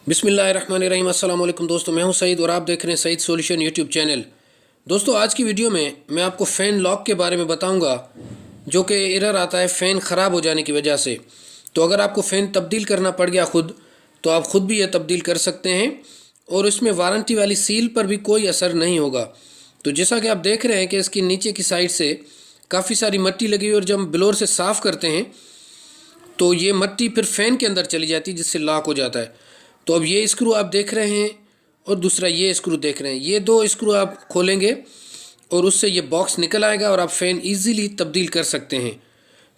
बिस्मिल्लाहिर्रहमानिर्रहीम। अस्सलाम वालेकुम दोस्तों, मैं हूं सईद और आप देख रहे हैं सईद सॉल्यूशन यूट्यूब चैनल। दोस्तों, आज की वीडियो में मैं आपको फ़ैन लॉक के बारे में बताऊंगा जो कि एरर आता है फ़ैन ख़राब हो जाने की वजह से। तो अगर आपको फ़ैन तब्दील करना पड़ गया खुद, तो आप ख़ुद भी यह तब्दील कर सकते हैं और इसमें वारंटी वाली सील पर भी कोई असर नहीं होगा। तो जैसा कि आप देख रहे हैं कि इसकी नीचे की साइड से काफ़ी सारी मिट्टी लगी हुई है और जब हम ब्लोअर से साफ़ करते हैं तो ये मिट्टी फिर फ़ैन के अंदर चली जाती है जिससे लॉक हो जाता है। तो अब ये स्क्रू आप देख रहे हैं और दूसरा ये स्क्रू देख रहे हैं, ये दो स्क्रू आप खोलेंगे और उससे ये बॉक्स निकल आएगा और आप फ़ैन इजीली तब्दील कर सकते हैं।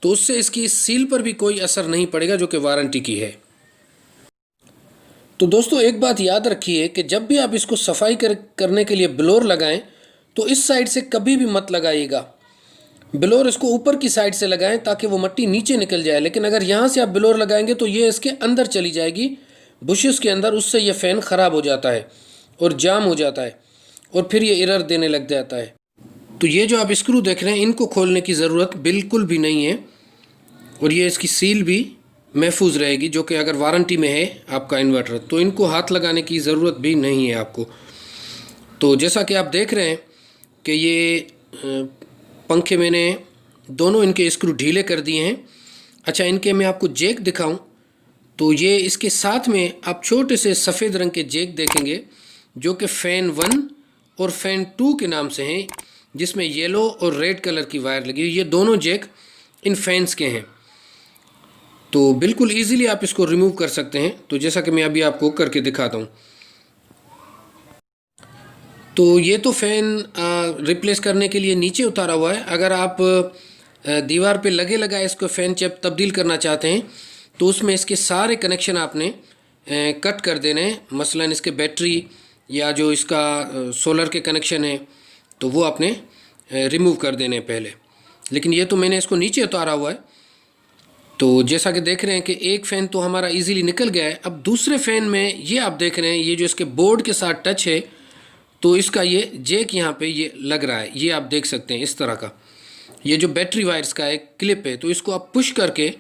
तो उससे इसकी सील पर भी कोई असर नहीं पड़ेगा जो कि वारंटी की है। तो दोस्तों, एक बात याद रखिए कि जब भी आप इसको सफाई करने के लिए ब्लोअर लगाएं तो इस साइड से कभी भी मत लगाइएगा। ब्लोअर इसको ऊपर की साइड से लगाएं ताकि वो मिट्टी नीचे निकल जाए, लेकिन अगर यहाँ से आप ब्लोअर लगाएंगे तो ये इसके अंदर चली जाएगी, बुशेस के अंदर। उससे ये फ़ैन ख़राब हो जाता है और जाम हो जाता है और फिर ये एरर देने लग जाता है। तो ये जो आप स्क्रू देख रहे हैं, इनको खोलने की ज़रूरत बिल्कुल भी नहीं है और ये इसकी सील भी महफूज रहेगी, जो कि अगर वारंटी में है आपका इन्वर्टर तो इनको हाथ लगाने की ज़रूरत भी नहीं है आपको। तो जैसा कि आप देख रहे हैं कि ये पंखे मैंने दोनों इनके स्क्रू ढीले कर दिए हैं। अच्छा, इनके मैं आपको जैक दिखाऊं तो ये इसके साथ में आप छोटे से सफ़ेद रंग के जैक देखेंगे जो कि फ़ैन 1 और फ़ैन 2 के नाम से हैं, जिसमें येलो और रेड कलर की वायर लगी हुई। ये दोनों जैक इन फैंस के हैं, तो बिल्कुल इजीली आप इसको रिमूव कर सकते हैं। तो जैसा कि मैं अभी आपको करके दिखाता हूँ। तो ये तो फ़ैन रिप्लेस करने के लिए नीचे उतारा हुआ है। अगर आप दीवार पे लगे लगाए इसको फ़ैन जब तब्दील करना चाहते हैं तो उसमें इसके सारे कनेक्शन आपने कट कर देने हैं। मसलन इसके बैटरी या जो इसका सोलर के कनेक्शन है तो वो आपने रिमूव कर देने हैं पहले। लेकिन ये तो मैंने इसको नीचे उतारा हुआ है। तो जैसा कि देख रहे हैं कि एक फ़ैन तो हमारा इजीली निकल गया है। अब दूसरे फ़ैन में ये आप देख रहे हैं, ये जो इसके बोर्ड के साथ टच है तो इसका ये जैक यहाँ पे ये लग रहा है, ये आप देख सकते हैं इस तरह का। ये जो बैटरी वायर्स का एक क्लिप है, तो इसको आप पुश करके,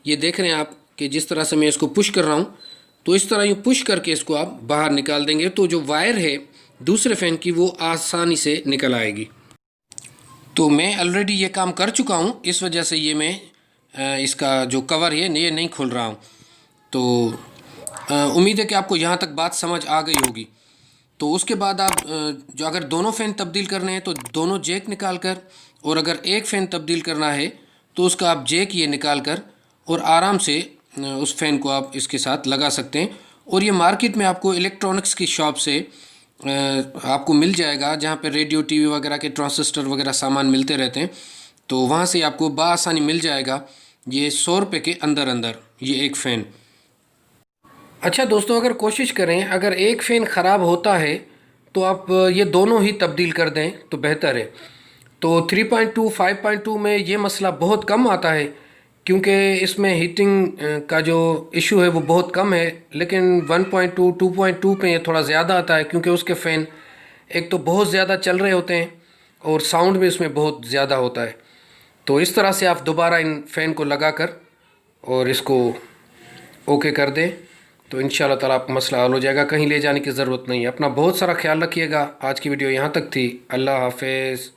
ये देख रहे हैं आप कि जिस तरह से मैं इसको पुश कर रहा हूँ, तो इस तरह ये पुश करके इसको आप बाहर निकाल देंगे तो जो वायर है दूसरे फ़ैन की वो आसानी से निकल आएगी। तो मैं ऑलरेडी ये काम कर चुका हूँ, इस वजह से ये मैं इसका जो कवर है ये नहीं खोल रहा हूँ। तो उम्मीद है कि आपको यहाँ तक बात समझ आ गई होगी। तो उसके बाद आप जो अगर दोनों फ़ैन तब्दील करने हैं तो दोनों जैक निकाल कर, और अगर एक फ़ैन तब्दील करना है तो उसका आप जैक ये निकाल कर और आराम से उस फ़ैन को आप इसके साथ लगा सकते हैं। और ये मार्केट में आपको इलेक्ट्रॉनिक्स की शॉप से आपको मिल जाएगा, जहाँ पे रेडियो टीवी वगैरह के ट्रांजिस्टर वगैरह सामान मिलते रहते हैं। तो वहाँ से आपको बआसानी मिल जाएगा ये 100 रुपये के अंदर अंदर ये एक फ़ैन। अच्छा दोस्तों, अगर कोशिश करें, अगर एक फ़ैन ख़राब होता है तो आप ये दोनों ही तब्दील कर दें तो बेहतर है। तो 3.2 5.2 में ये मसला बहुत कम आता है क्योंकि इसमें हीटिंग का जो इशू है वो बहुत कम है। लेकिन 1.2 2.2 पे ये थोड़ा ज़्यादा आता है क्योंकि उसके फ़ैन एक तो बहुत ज़्यादा चल रहे होते हैं और साउंड भी उसमें बहुत ज़्यादा होता है। तो इस तरह से आप दोबारा इन फ़ैन को लगा कर और इसको ओके कर दें तो इंशाल्लाह ताला आपका मसला हल हो जाएगा। कहीं ले जाने की ज़रूरत नहीं है। अपना बहुत सारा ख्याल रखिएगा। आज की वीडियो यहाँ तक थी। अल्लाह हाफ़िज़।